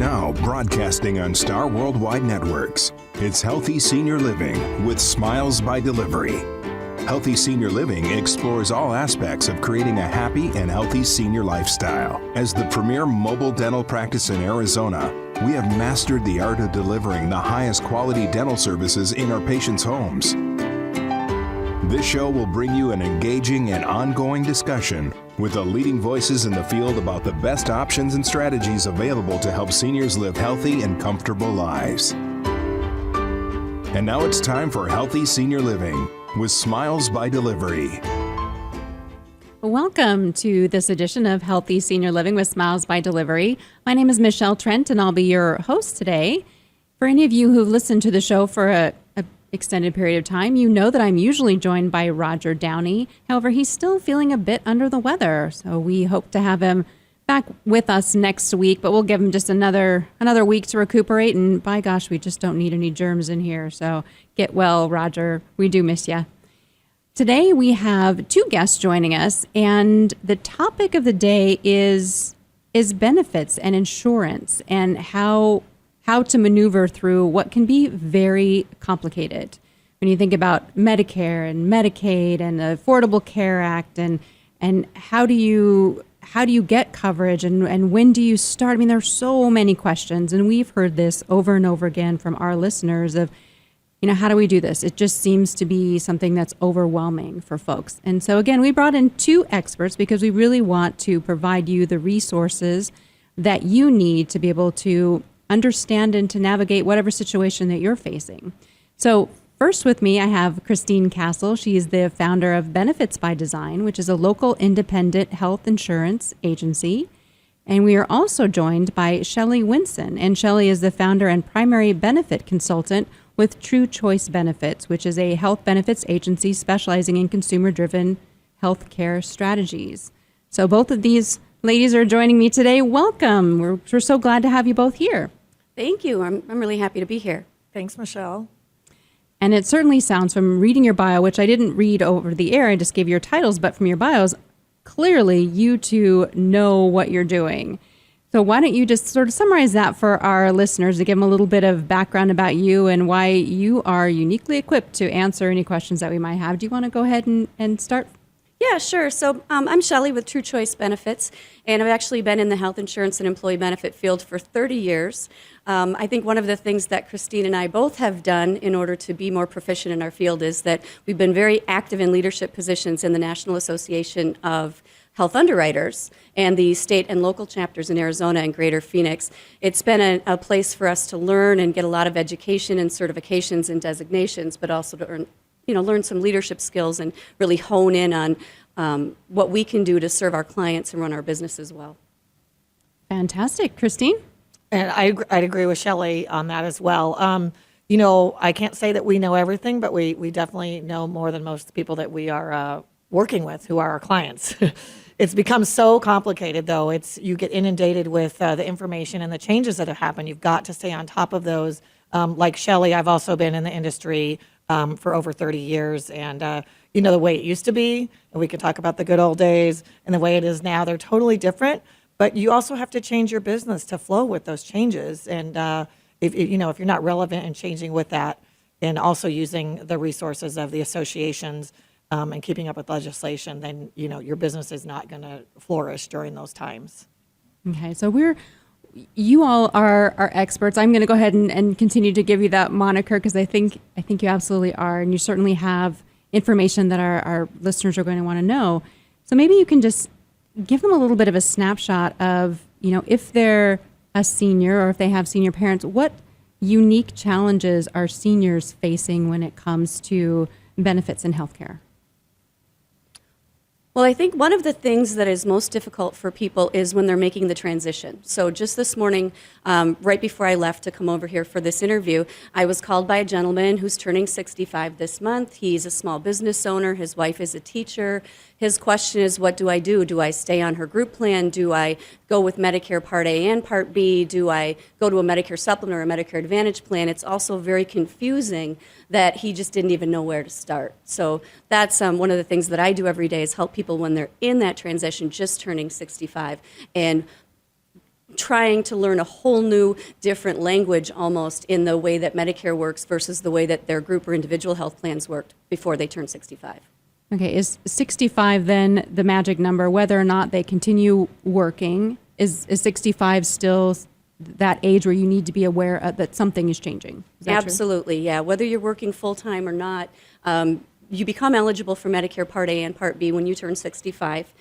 now broadcasting on Star Worldwide Networks. It's Healthy Senior Living with Smiles by Delivery. Healthy Senior Living explores all aspects of creating a happy and healthy senior lifestyle. As the premier mobile dental practice in Arizona, we have mastered the art of delivering the highest quality dental services in our patients' homes. This show will bring you an engaging and ongoing discussion with the leading voices in the field about the best options and strategies available to help seniors live healthy and comfortable lives. And now it's time for Healthy Senior Living with Smiles by Delivery. Welcome to this edition of Healthy Senior Living with Smiles by Delivery. My name is Michelle Trent, and I'll be your host today. For any of you who've listened to the show for a extended period of time, you know that I'm usually joined by Roger Downey. However, he's still feeling a bit under the weather, so we hope to have him back with us next week, but we'll give him just another week to recuperate, and by gosh, we just don't need any germs in here, so get well, Roger. We do miss you. Today, we have two guests joining us, and the topic of the day is benefits and insurance and how to maneuver through what can be very complicated. When you think about Medicare and Medicaid and the Affordable Care Act and how do you get coverage and when do you start? I mean, there's so many questions, and we've heard this over and over again from our listeners of, how do we do this? It just seems to be something that's overwhelming for folks. And so again, we brought in two experts because we really want to provide you the resources that you need to be able to understand and to navigate whatever situation that you're facing. So first with me, I have Christine Castle. She is the founder of Benefits by Design, which is a local independent health insurance agency. And we are also joined by Shelley Winson. And Shelley is the founder and primary benefit consultant with True Choice Benefits, which is a health benefits agency specializing in consumer-driven healthcare strategies. So both of these ladies are joining me today. Welcome. We're so glad to have you both here. Thank you. I'm really happy to be here. Thanks, Michelle. And it certainly sounds, from reading your bio, which I didn't read over the air, I just gave your titles, but from your bios, clearly you two know what you're doing. So why don't you just sort of summarize that for our listeners to give them a little bit of background about you and why you are uniquely equipped to answer any questions that we might have. Do you want to go ahead and start? Yeah, sure. So I'm Shelley with True Choice Benefits, and I've actually been in the health insurance and employee benefit field for 30 years. I think one of the things that Christine and I both have done in order to be more proficient in our field is that we've been very active in leadership positions in the National Association of Health Underwriters and the state and local chapters in Arizona and Greater Phoenix. It's been a place for us to learn and get a lot of education and certifications and designations, but also to learn some leadership skills and really hone in on what we can do to serve our clients and run our business as well. Fantastic. Christine? And I'd agree with Shelley on that as well. I can't say that we know everything, but we definitely know more than most people that we are working with who are our clients. It's become so complicated, though. You get inundated with the information and the changes that have happened. You've got to stay on top of those. Like Shelley, I've also been in the industry for over 30 years. And, the way it used to be, and we can talk about the good old days, and the way it is now, they're totally different. But you also have to change your business to flow with those changes. And if you're not relevant and changing with that, and also using the resources of the associations and keeping up with legislation, then, your business is not going to flourish during those times. Okay, so you all are experts. I'm going to go ahead and continue to give you that moniker because I think you absolutely are, and you certainly have information that our listeners are going to want to know. So maybe you can just give them a little bit of a snapshot of, if they're a senior or if they have senior parents, what unique challenges are seniors facing when it comes to benefits in healthcare? Well, I think one of the things that is most difficult for people is when they're making the transition. So just this morning, right before I left to come over here for this interview, I was called by a gentleman who's turning 65 this month. He's a small business owner. His wife is a teacher. His question is, what do I do? Do I stay on her group plan? Do I go with Medicare Part A and Part B? Do I go to a Medicare Supplement or a Medicare Advantage plan? It's also very confusing that he just didn't even know where to start. So that's one of the things that I do every day is help people when they're in that transition, just turning 65. And trying to learn a whole new different language almost in the way that Medicare works versus the way that their group or individual health plans worked before they turned 65. Okay, is 65 then the magic number, whether or not they continue working? Is 65 still that age where you need to be aware that something is changing? Is that true? Absolutely, yeah. Whether you're working full-time or not, you become eligible for Medicare Part A and Part B when you turn 65.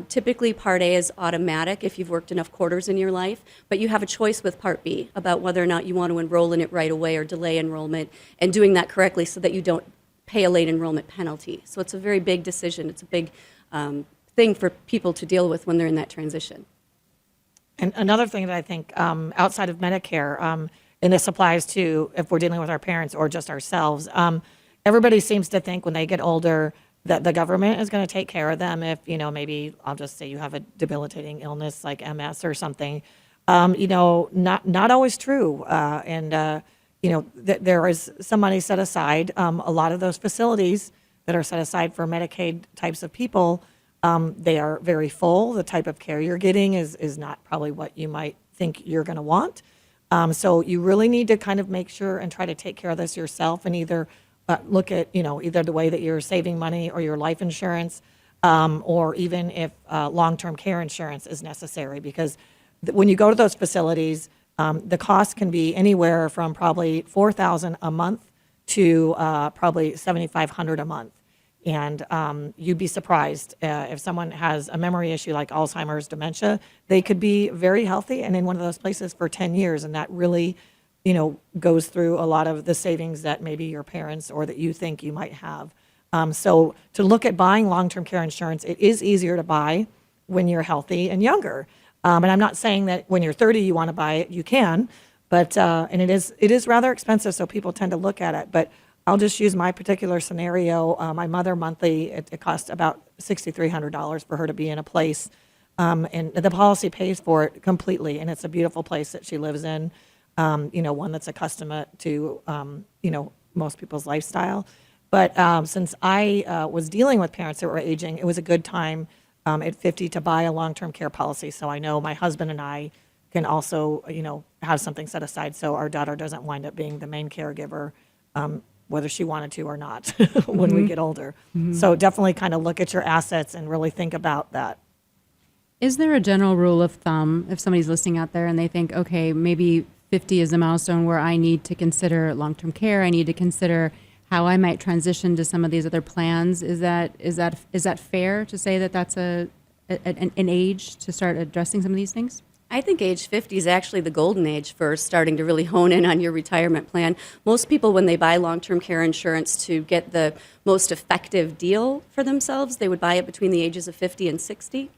Typically, Part A is automatic if you've worked enough quarters in your life, but you have a choice with Part B about whether or not you want to enroll in it right away or delay enrollment, and doing that correctly so that you don't pay a late enrollment penalty. So it's a very big decision. It's a big thing for people to deal with when they're in that transition. And another thing that I think outside of Medicare, and this applies to if we're dealing with our parents or just ourselves, everybody seems to think when they get older that the government is going to take care of them if, maybe I'll just say you have a debilitating illness like MS or something. Not always true. There is some money set aside. A lot of those facilities that are set aside for Medicaid types of people, they are very full. The type of care you're getting is not probably what you might think you're going to want. So you really need to kind of make sure and try to take care of this yourself and either look at, either the way that you're saving money or your life insurance, or even if long-term care insurance is necessary. Because when you go to those facilities, the cost can be anywhere from probably $4,000 a month to probably $7,500 a month. And you'd be surprised if someone has a memory issue like Alzheimer's, dementia, they could be very healthy and in one of those places for 10 years. And that really, goes through a lot of the savings that maybe your parents or that you think you might have. So to look at buying long-term care insurance, it is easier to buy when you're healthy and younger. And I'm not saying that when you're 30 you want to buy it, you can, but and it is rather expensive, so people tend to look at it. But I'll just use my particular scenario. My mother monthly, it costs about $6,300 for her to be in a place, and the policy pays for it completely, and it's a beautiful place that she lives in, one that's accustomed to, most people's lifestyle. But since I was dealing with parents that were aging, it was a good time at 50 to buy a long-term care policy. So I know my husband and I can also, have something set aside so our daughter doesn't wind up being the main caregiver, whether she wanted to or not when we get older. So definitely kind of look at your assets and really think about that. Is there a general rule of thumb if somebody's listening out there and they think, okay, maybe 50 is a milestone where I need to consider long-term care, I need to consider how I might transition to some of these other plans? Is that fair to say that that's an age to start addressing some of these things? I think age 50 is actually the golden age for starting to really hone in on your retirement plan. Most people, when they buy long-term care insurance to get the most effective deal for themselves, they would buy it between the ages of 50 and 60.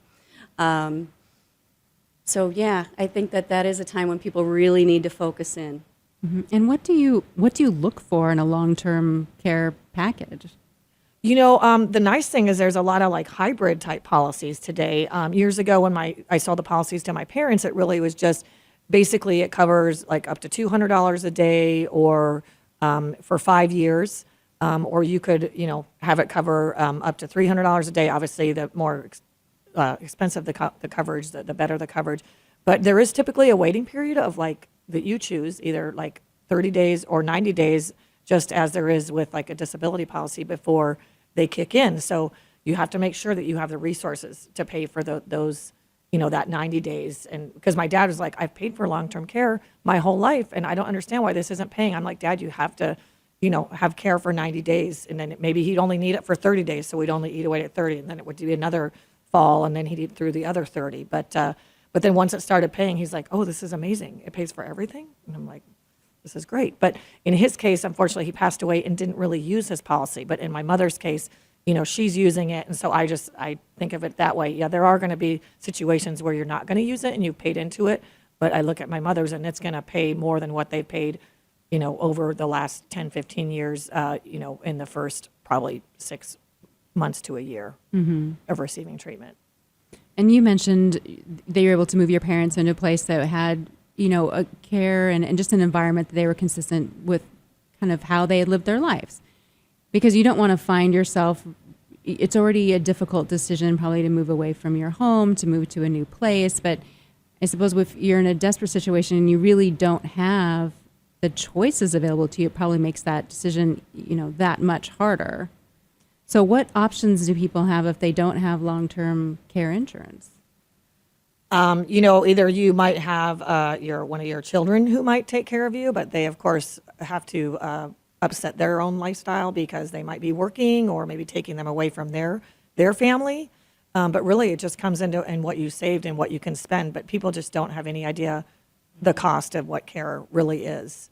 So yeah, I think that is a time when people really need to focus in. Mm-hmm. And what do you look for in a long-term care package? The nice thing is there's a lot of like hybrid type policies today. Years ago when I saw the policies to my parents, it really was just basically it covers like up to $200 a day or for 5 years. Or you could, have it cover up to $300 a day. Obviously, the more expensive the coverage, the better the coverage. But there is typically a waiting period of like that you choose, either like 30 days or 90 days, just as there is with like a disability policy before they kick in. So you have to make sure that you have the resources to pay for those, that 90 days. And because my dad was like, I've paid for long-term care my whole life, and I don't understand why this isn't paying. I'm like, Dad, you have to, have care for 90 days. And then maybe he'd only need it for 30 days. So we'd only eat away at 30, and then it would be another fall, and then he'd eat through the other 30. But then once it started paying, he's like, oh, this is amazing. It pays for everything. And I'm like, this is great. But in his case, unfortunately, he passed away and didn't really use his policy. But in my mother's case, she's using it. And so I think of it that way. Yeah, there are going to be situations where you're not going to use it and you've paid into it. But I look at my mother's and it's going to pay more than what they've paid, over the last 10, 15 years, in the first probably 6 months to a year of receiving treatment. And you mentioned that you were able to move your parents into a place that had, a care and just an environment that they were consistent with kind of how they lived their lives. Because you don't want to find yourself, it's already a difficult decision probably to move away from your home, to move to a new place. But I suppose if you're in a desperate situation and you really don't have the choices available to you, it probably makes that decision, that much harder. So what options do people have if they don't have long-term care insurance? Either you might have one of your children who might take care of you, but they, of course, have to upset their own lifestyle because they might be working or maybe taking them away from their family. But really, it just comes into what you saved and what you can spend. But people just don't have any idea the cost of what care really is.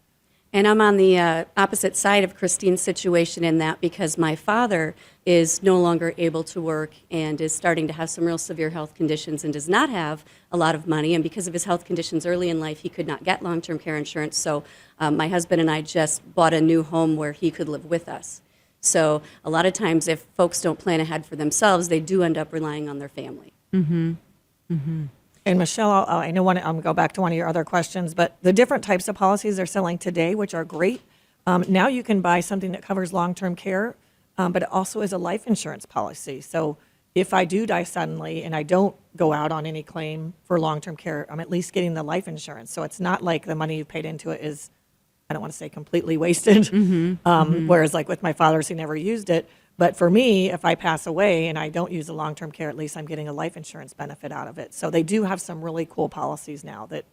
And I'm on the opposite side of Christine's situation in that because my father is no longer able to work and is starting to have some real severe health conditions and does not have a lot of money. And because of his health conditions early in life, he could not get long-term care insurance. So my husband and I just bought a new home where he could live with us. So a lot of times if folks don't plan ahead for themselves, they do end up relying on their family. Mm-hmm. Mm-hmm. And Michelle, I know I'm going to go back to one of your other questions, but the different types of policies they're selling today, which are great, now you can buy something that covers long-term care, but it also is a life insurance policy. So if I do die suddenly and I don't go out on any claim for long-term care, I'm at least getting the life insurance. So it's not like the money you paid into it is, I don't want to say completely wasted, whereas like with my father's, he never used it. But for me, if I pass away and I don't use the long-term care, at least I'm getting a life insurance benefit out of it. So they do have some really cool policies now that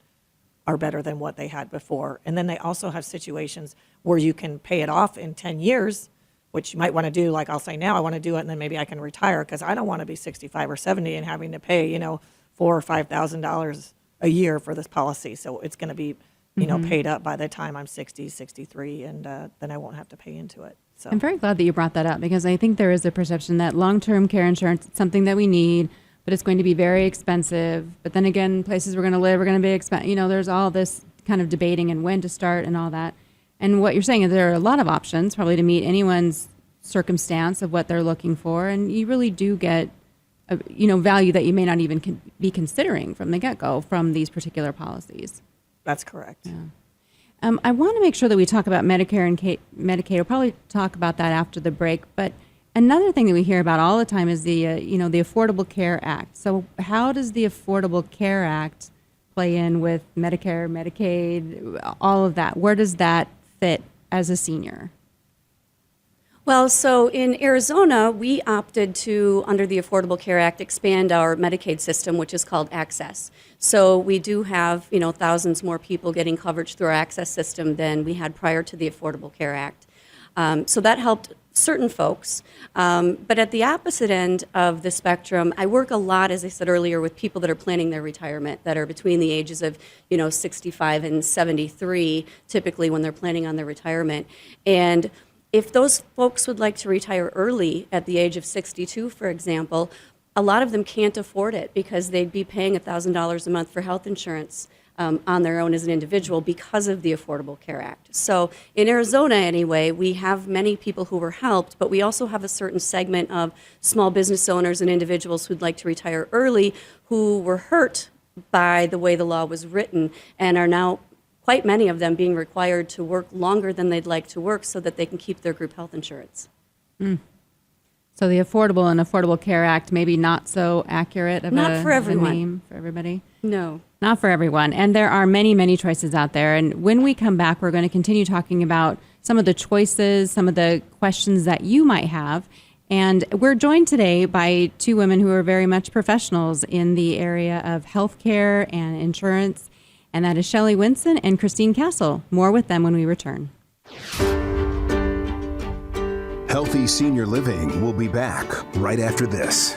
are better than what they had before. And then they also have situations where you can pay it off in 10 years, which you might want to do. Like I'll say now I want to do it and then maybe I can retire because I don't want to be 65 or 70 and having to pay, $4,000 or $5,000 a year for this policy. So it's going to be, paid up by the time I'm 60, 63, and then I won't have to pay into it. So I'm very glad that you brought that up because I think there is a perception that long-term care insurance is something that we need, but it's going to be very expensive. But then again, places we're going to live are going to be expensive. There's all this kind of debating and when to start and all that. And what you're saying is there are a lot of options probably to meet anyone's circumstance of what they're looking for. And you really do get, value that you may not even be considering from the get-go from these particular policies. That's correct. Yeah. I want to make sure that we talk about Medicare and Medicaid. We'll probably talk about that after the break. But another thing that we hear about all the time is the Affordable Care Act. So how does the Affordable Care Act play in with Medicare, Medicaid, all of that? Where does that fit as a senior? Well, so in Arizona, we opted to, under the Affordable Care Act, expand our Medicaid system, which is called Access. So we do have, thousands more people getting coverage through our Access system than we had prior to the Affordable Care Act. So that helped certain folks. But at the opposite end of the spectrum, I work a lot, as I said earlier, with people that are planning their retirement, that are between the ages of, 65 and 73, typically when they're planning on their retirement. And if those folks would like to retire early at the age of 62, for example, a lot of them can't afford it because they'd be paying $1,000 a month for health insurance on their own as an individual because of the Affordable Care Act. So in Arizona, anyway, we have many people who were helped, but we also have a certain segment of small business owners and individuals who'd like to retire early who were hurt by the way the law was written and are now, quite many of them, being required to work longer than they'd like to work so that they can keep their group health insurance. So the Affordable and Affordable Care Act maybe not so accurate of Not for everyone. a name for everybody? No. Not for everyone. And there are many, many choices out there. And when we come back, we're going to continue talking about some of the choices, some of the questions that you might have. And we're joined today by two women who are very much professionals in the area of healthcare and insurance. And that is Shelley Winson and Christine Castle. More with them when we return. Healthy Senior Living will be back right after this.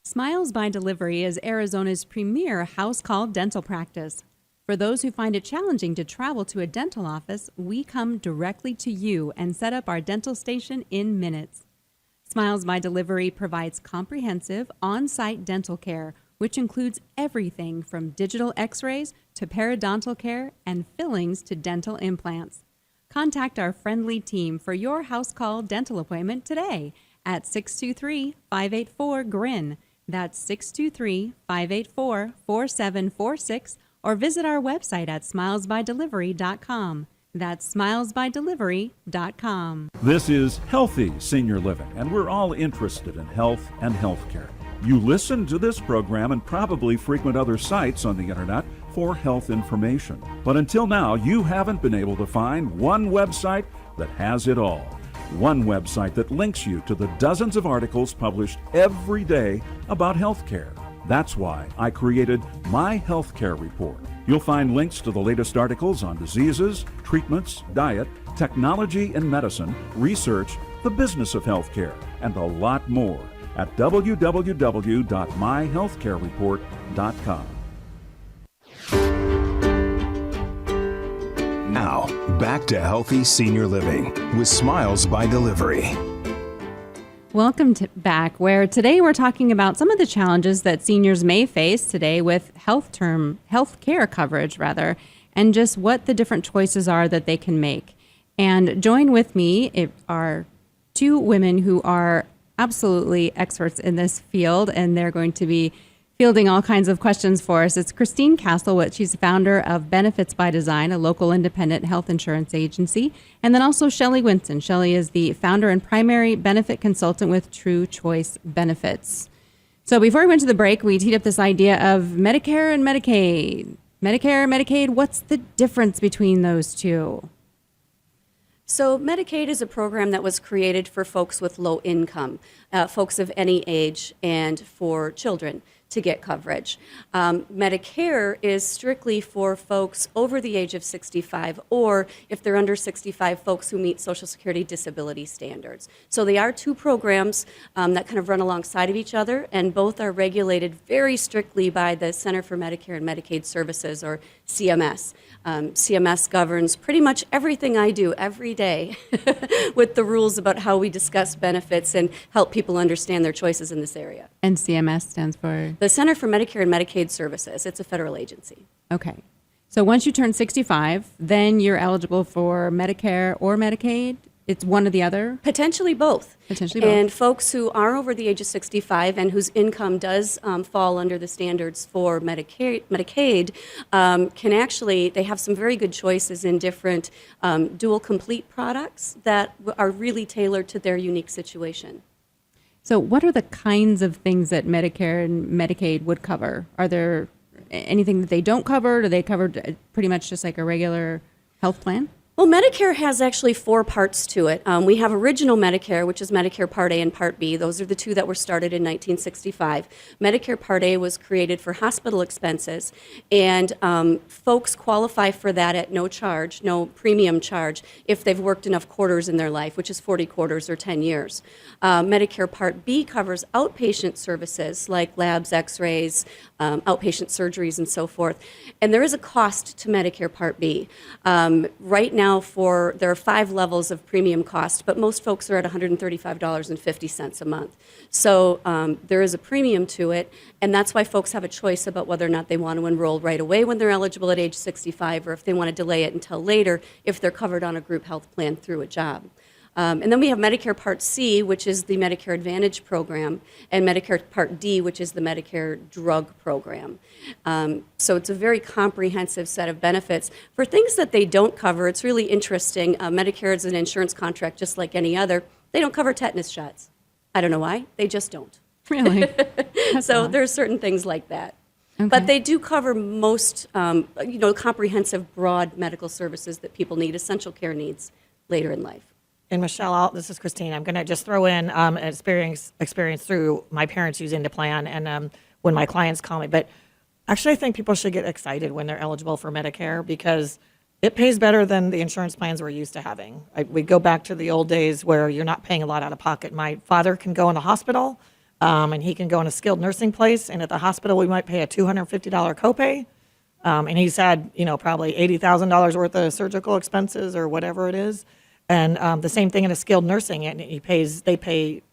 Smiles by Delivery is Arizona's premier house call dental practice. For those who find it challenging to travel to a dental office, we come directly to you and set up our dental station in minutes. Smiles by Delivery provides comprehensive on-site dental care, which includes everything from digital x-rays to periodontal care and fillings to dental implants. Contact our friendly team for your house call dental appointment today at 623-584-GRIN. That's 623-584-4746, or visit our website at smilesbydelivery.com. That's smilesbydelivery.com. This is Healthy Senior Living, and we're all interested in health and healthcare. You listen to this program and probably frequent other sites on the internet for health information. But until now, you haven't been able to find one website that has it all. One website that links you to the dozens of articles published every day about healthcare. That's why I created My Healthcare Report. You'll find links to the latest articles on diseases, treatments, diet, technology and medicine, research, the business of healthcare, and a lot more at www.myhealthcarereport.com. Now, back to Healthy Senior Living with Smiles by Delivery. Welcome back, where today we're talking about some of the challenges that seniors may face today with health care coverage, and just what the different choices are that they can make. And join with me are two women who are absolutely experts in this field, and they're going to be fielding all kinds of questions for us. It's Christine Castlewitz. She's the founder of Benefits by Design, a local independent health insurance agency. And then also Shelley Winston. Shelley is the founder and primary benefit consultant with True Choice Benefits. So before we went to the break, we teed up this idea of Medicare and Medicaid. Medicare and Medicaid, what's the difference between those two? So Medicaid is a program that was created for folks with low income, folks of any age, and for children to get coverage. Medicare is strictly for folks over the age of 65, or if they're under 65, folks who meet Social Security disability standards. So they are two programs that kind of run alongside of each other, and both are regulated very strictly by the Center for Medicare and Medicaid Services, or CMS. CMS governs pretty much everything I do every day with the rules about how we discuss benefits and help people understand their choices in this area. And CMS stands for? The Center for Medicare and Medicaid Services. It's a federal agency. Okay. So once you turn 65, then you're eligible for Medicare or Medicaid? It's one or the other? Potentially both. Potentially both. And folks who are over the age of 65 and whose income does fall under the standards for Medicaid can actually, they have some very good choices in different dual complete products that are really tailored to their unique situation. So what are the kinds of things that Medicare and Medicaid would cover? Are there anything that they don't cover? Do they cover pretty much just like a regular health plan? Well, Medicare has actually four parts to it. We have original Medicare, which is Medicare Part A and Part B. Those are the two that were started in 1965. Medicare Part A was created for hospital expenses, and folks qualify for that at no charge, no premium charge, if they've worked enough quarters in their life, which is 40 quarters or 10 years. Medicare Part B covers outpatient services like labs, x-rays, outpatient surgeries, and so forth. And there is a cost to Medicare Part B. Right now, there are 5 levels of premium cost, but most folks are at $135.50 a month. So there is a premium to it, and that's why folks have a choice about whether or not they want to enroll right away when they're eligible at age 65, or if they want to delay it until later if they're covered on a group health plan through a job. And then we have Medicare Part C, which is the Medicare Advantage program, and Medicare Part D, which is the Medicare drug program. So it's a very comprehensive set of benefits. For things that they don't cover, it's really interesting. Medicare is an insurance contract just like any other. They don't cover tetanus shots. I don't know why. They just don't. Really? So there's certain things like that. Okay. But they do cover most, comprehensive, broad medical services that people need, essential care needs later in life. And Michelle, this is Christine. I'm going to just throw in an experience through my parents using the plan and when my clients call me. But actually, I think people should get excited when they're eligible for Medicare because it pays better than the insurance plans we're used to having. We go back to the old days where you're not paying a lot out of pocket. My father can go in a hospital and he can go in a skilled nursing place. And at the hospital, we might pay a $250 copay. And he's had, probably $80,000 worth of surgical expenses or whatever it is. And the same thing in a skilled nursing, and he pays very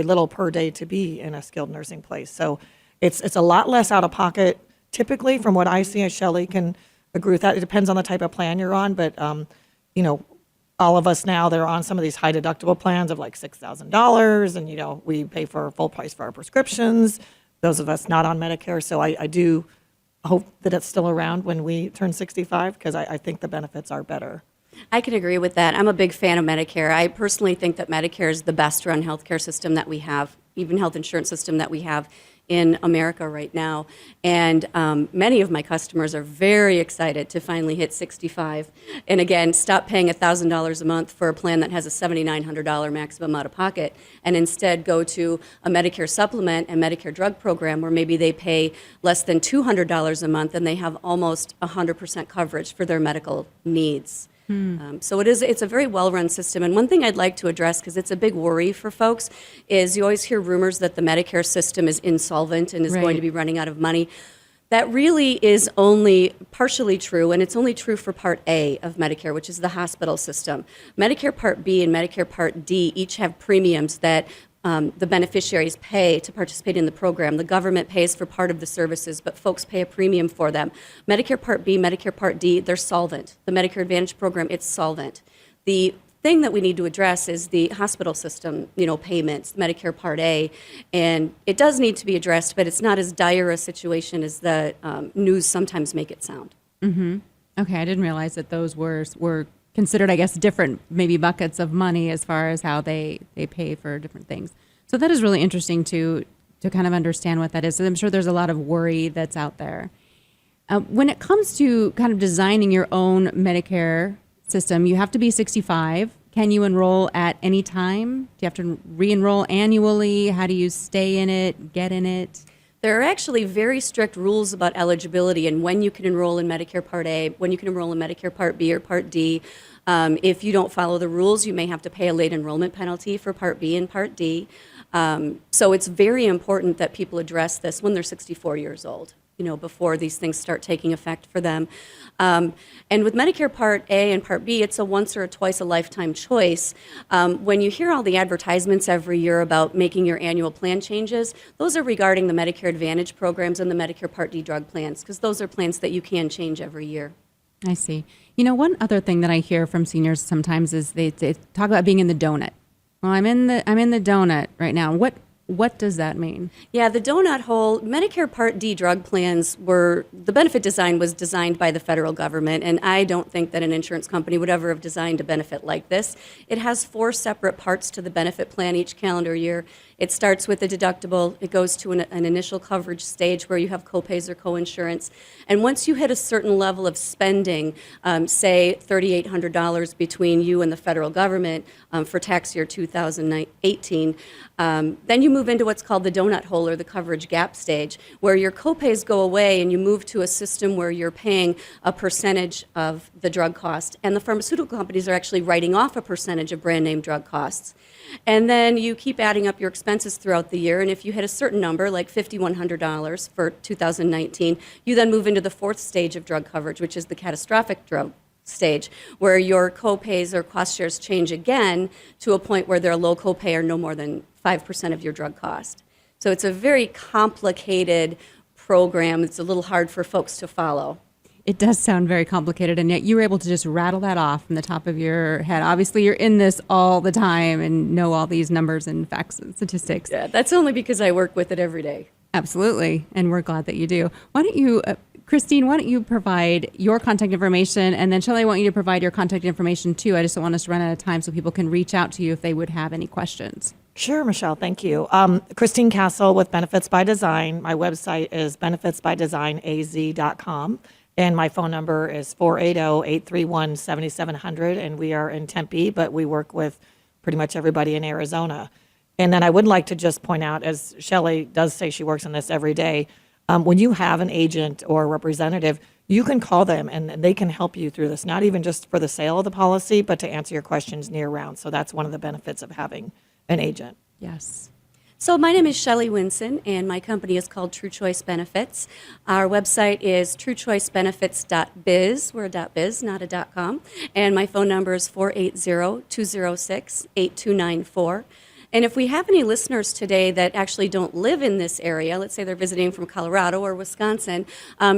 little per day to be in a skilled nursing place. So it's a lot less out of pocket typically from what I see, as Shelley can agree with that. It depends on the type of plan you're on, but all of us now that are on some of these high deductible plans of like $6,000 and we pay for full price for our prescriptions, those of us not on Medicare. So I do hope that it's still around when we turn 65 because I think the benefits are better. I can agree with that. I'm a big fan of Medicare. I personally think that Medicare is the best run healthcare system that we have. even health insurance system that we have in America right now. And many of my customers are very excited to finally hit 65. And again, stop paying $1,000 a month for a plan that has a $7,900 maximum out of pocket, and instead go to a Medicare supplement and Medicare drug program where maybe they pay less than $200 a month and they have almost 100% coverage for their medical needs. So it's a very well-run system. And one thing I'd like to address, because it's a big worry for folks, is you always hear rumors that the Medicare system is insolvent and is going to be running out of money. That really is only partially true, and it's only true for Part A of Medicare, which is the hospital system. Medicare Part B and Medicare Part D each have premiums that the beneficiaries pay to participate in the program. The government pays for part of the services, but folks pay a premium for them. Medicare Part B, Medicare Part D, they're solvent. The Medicare Advantage program, it's solvent. The thing that we need to address is the hospital system, payments, Medicare Part A, and it does need to be addressed, but it's not as dire a situation as the news sometimes make it sound. Okay, I didn't realize that those were considered, I guess, different maybe buckets of money as far as how they pay for different things. So that is really interesting to kind of understand what that is. So I'm sure there's a lot of worry that's out there. When it comes to kind of designing your own Medicare system, you have to be 65. Can you enroll at any time? Do you have to re-enroll annually? How do you stay in it, get in it? There are actually very strict rules about eligibility and when you can enroll in Medicare Part A, when you can enroll in Medicare Part B or Part D. If you don't follow the rules, you may have to pay a late enrollment penalty for Part B and Part D. So it's very important that people address this when they're 64 years old, before these things start taking effect for them. And with Medicare Part A and Part B, it's a once or twice a lifetime choice. When you hear all the advertisements every year about making your annual plan changes, those are regarding the Medicare Advantage programs and the Medicare Part D drug plans, because those are plans that you can change every year. I see. One other thing that I hear from seniors sometimes is they talk about being in the donut. Well, I'm in the donut right now. What does that mean? Yeah, the donut hole, Medicare Part D drug plans the benefit design was designed by the federal government, and I don't think that an insurance company would ever have designed a benefit like this. It has 4 separate parts to the benefit plan each calendar year. It starts with a deductible. It goes to an initial coverage stage where you have copays or coinsurance. And once you hit a certain level of spending, say $3,800 between you and the federal government for tax year 2018, then you move into what's called the donut hole or the coverage gap stage, where your copays go away and you move to a system where you're paying a percentage of the drug cost. And the pharmaceutical companies are actually writing off a percentage of brand name drug costs. And then you keep adding up your expenses throughout the year, and if you hit a certain number, like $5,100 for 2019, you then move into the 4th stage of drug coverage, which is the catastrophic drug stage, where your copays or cost shares change again to a point where they're a low copay or no more than 5% of your drug cost. So it's a very complicated program. It's a little hard for folks to follow. It does sound very complicated, and yet you were able to just rattle that off from the top of your head. Obviously, you're in this all the time and know all these numbers and facts and statistics. Yeah, that's only because I work with it every day. Absolutely, and we're glad that you do. Why don't you, Christine, provide your contact information, and then Shelley, I want you to provide your contact information too. I just don't want us to run out of time so people can reach out to you if they would have any questions. Sure, Michelle, thank you. Christine Castle with Benefits by Design. My website is benefitsbydesignaz.com. And my phone number is 480-831-7700, and we are in Tempe, but we work with pretty much everybody in Arizona. And then I would like to just point out, as Shelley does say she works on this every day, when you have an agent or a representative, you can call them and they can help you through this, not even just for the sale of the policy, but to answer your questions year-round. So that's one of the benefits of having an agent. Yes. So my name is Shelley Winson, and my company is called True Choice Benefits. Our website is truechoicebenefits.biz. We're a .biz, not a .com. And my phone number is 480-206-8294. And if we have any listeners today that actually don't live in this area, let's say they're visiting from Colorado or Wisconsin,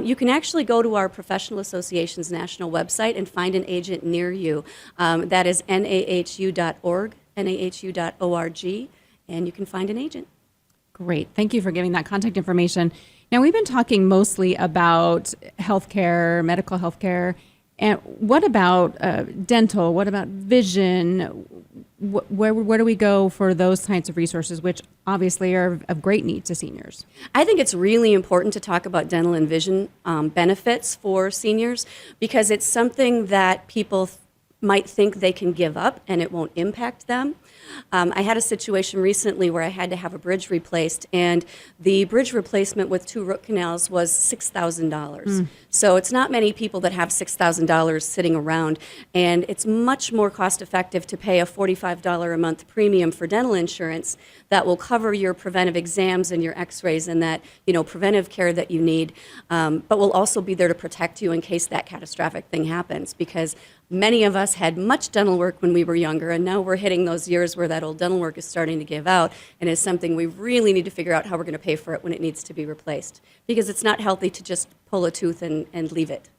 you can actually go to our Professional Association's national website and find an agent near you. That is nahu.org, nahu.org. And you can find an agent. Great. Thank you for giving that contact information. Now, we've been talking mostly about healthcare, medical healthcare. And what about dental? What about vision? where do we go for those kinds of resources, which obviously are of great need to seniors? I think it's really important to talk about dental and vision benefits for seniors because it's something that people might think they can give up and it won't impact them. I had a situation recently where I had to have a bridge replaced, and the bridge replacement with 2 root canals was $6,000. So it's not many people that have $6,000 sitting around, and it's much more cost effective to pay a $45 a month premium for dental insurance that will cover your preventive exams and your x-rays and that, preventive care that you need, but will also be there to protect you in case that catastrophic thing happens, because many of us had much dental work when we were younger, and now we're hitting those years where that old dental work is starting to give out, and is something we really need to figure out how we're going to pay for it when it needs to be replaced, because it's not healthy to just pull a tooth and leave it.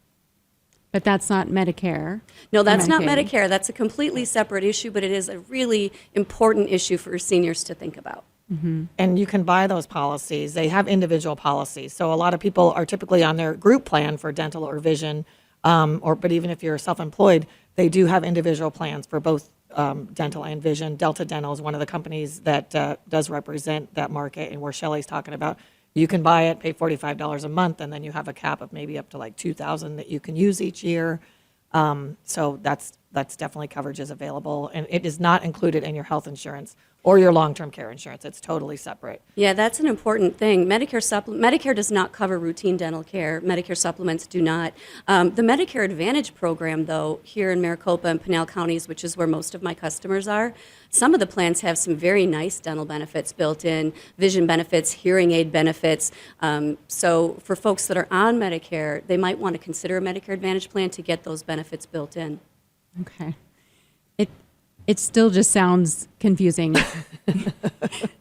But that's not Medicare. No, that's not Medicaid. Medicare. That's a completely separate issue, but it is a really important issue for seniors to think about. And you can buy those policies. They have individual policies. So a lot of people are typically on their group plan for dental or vision, but even if you're self-employed, they do have individual plans for both dental and vision. Delta Dental is one of the companies that does represent that market, and where Shelley's talking about, you can buy it, pay $45 a month, and then you have a cap of maybe up to like $2,000 that you can use each year. So that's definitely coverage is available, and it is not included in your health insurance or your long-term care insurance. It's totally separate. Yeah, that's an important thing. Medicare does not cover routine dental care. Medicare supplements do not. The Medicare Advantage program, though, here in Maricopa and Pinal counties, which is where most of my customers are, some of the plans have some very nice dental benefits built in, vision benefits, hearing aid benefits. So for folks that are on Medicare, they might want to consider a Medicare Advantage plan to get those benefits built in. Okay. It still just sounds confusing.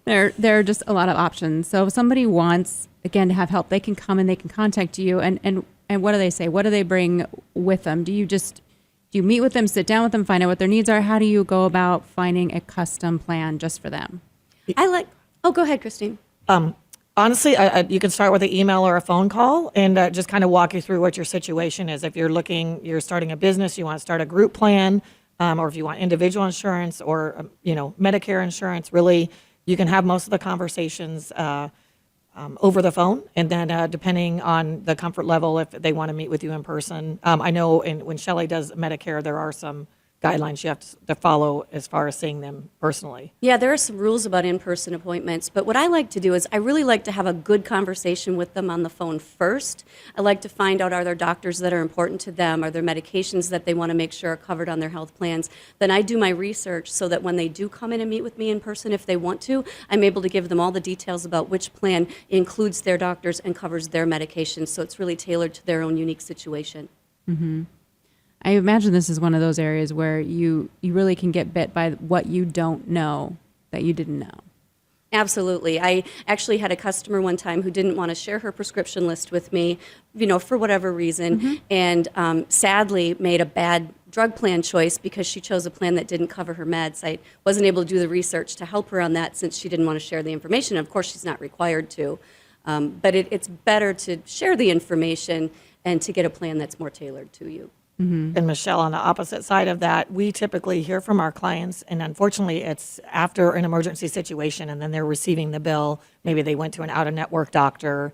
There are just a lot of options. So if somebody wants, again, to have help, they can come and they can contact you. And what do they say? What do they bring with them? Do you meet with them, sit down with them, find out what their needs are? How do you go about finding a custom plan just for them? Go ahead, Christine. Honestly, you can start with an email or a phone call and just kind of walk you through what your situation is. If you're starting a business, you want to start a group plan, or if you want individual insurance or, Medicare insurance, really, you can have most of the conversations over the phone. And then depending on the comfort level, if they want to meet with you in person. I know when Shelley does Medicare, there are some guidelines you have to follow as far as seeing them personally. Yeah, there are some rules about in-person appointments, but what I like to do is I really like to have a good conversation with them on the phone first. I like to find out, are there doctors that are important to them? Are there medications that they want to make sure are covered on their health plans? Then I do my research so that when they do come in and meet with me in person, if they want to, I'm able to give them all the details about which plan includes their doctors and covers their medications, so it's really tailored to their own unique situation. Mm-hmm. I imagine this is one of those areas where you really can get bit by what you don't know that you didn't know. Absolutely. I actually had a customer one time who didn't want to share her prescription list with me, for whatever reason, and sadly made a bad drug plan choice because she chose a plan that didn't cover her meds. I wasn't able to do the research to help her on that since she didn't want to share the information. Of course, she's not required to, but it's better to share the information and to get a plan that's more tailored to you. And Michelle, on the opposite side of that, we typically hear from our clients, and unfortunately, it's after an emergency situation, and then they're receiving the bill. Maybe they went to an out-of-network doctor,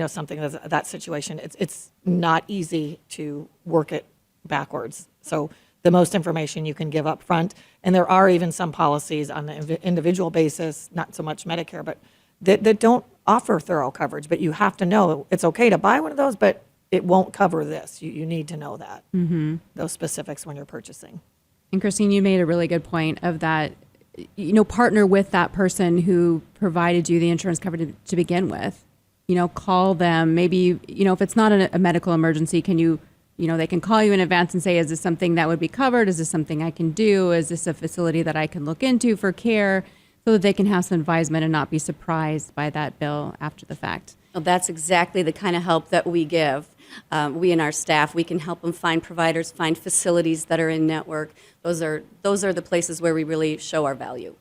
something of that situation. It's not easy to work it backwards. So the most information you can give up front, and there are even some policies on the individual basis, not so much Medicare, but that don't offer thorough coverage. But you have to know it's okay to buy one of those, but it won't cover this. You need to know that, those specifics when you're purchasing. And Christine, you made a really good point of that, partner with that person who provided you the insurance coverage to begin with. Call them. Maybe, if it's not a medical emergency, they can call you in advance and say, is this something that would be covered? Is this something I can do? Is this a facility that I can look into for care? So that they can have some advisement and not be surprised by that bill after the fact. Well, that's exactly the kind of help that we give. We and our staff, we can help them find providers, find facilities that are in network. Those are the places where we really show our value.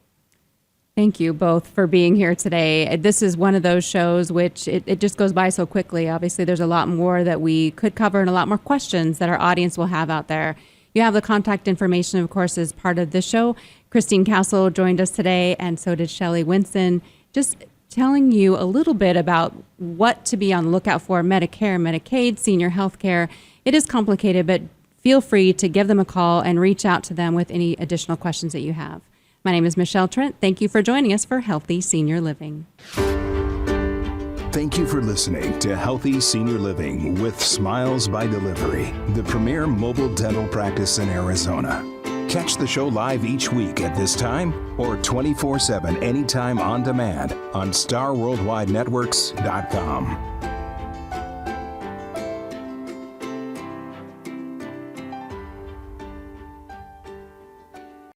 Thank you both for being here today. This is one of those shows which it just goes by so quickly. Obviously, there's a lot more that we could cover and a lot more questions that our audience will have out there. You have the contact information, of course, as part of the show. Christine Castle joined us today, and so did Shelley Winson, just telling you a little bit about what to be on the lookout for: Medicare, Medicaid, senior health care. It is complicated, but feel free to give them a call and reach out to them with any additional questions that you have. My name is Michelle Trent. Thank you for joining us for Healthy Senior Living. Thank you for listening to Healthy Senior Living with Smiles by Delivery, the premier mobile dental practice in Arizona. Catch the show live each week at this time or 24/7 anytime on demand on StarWorldWideNetworks.com.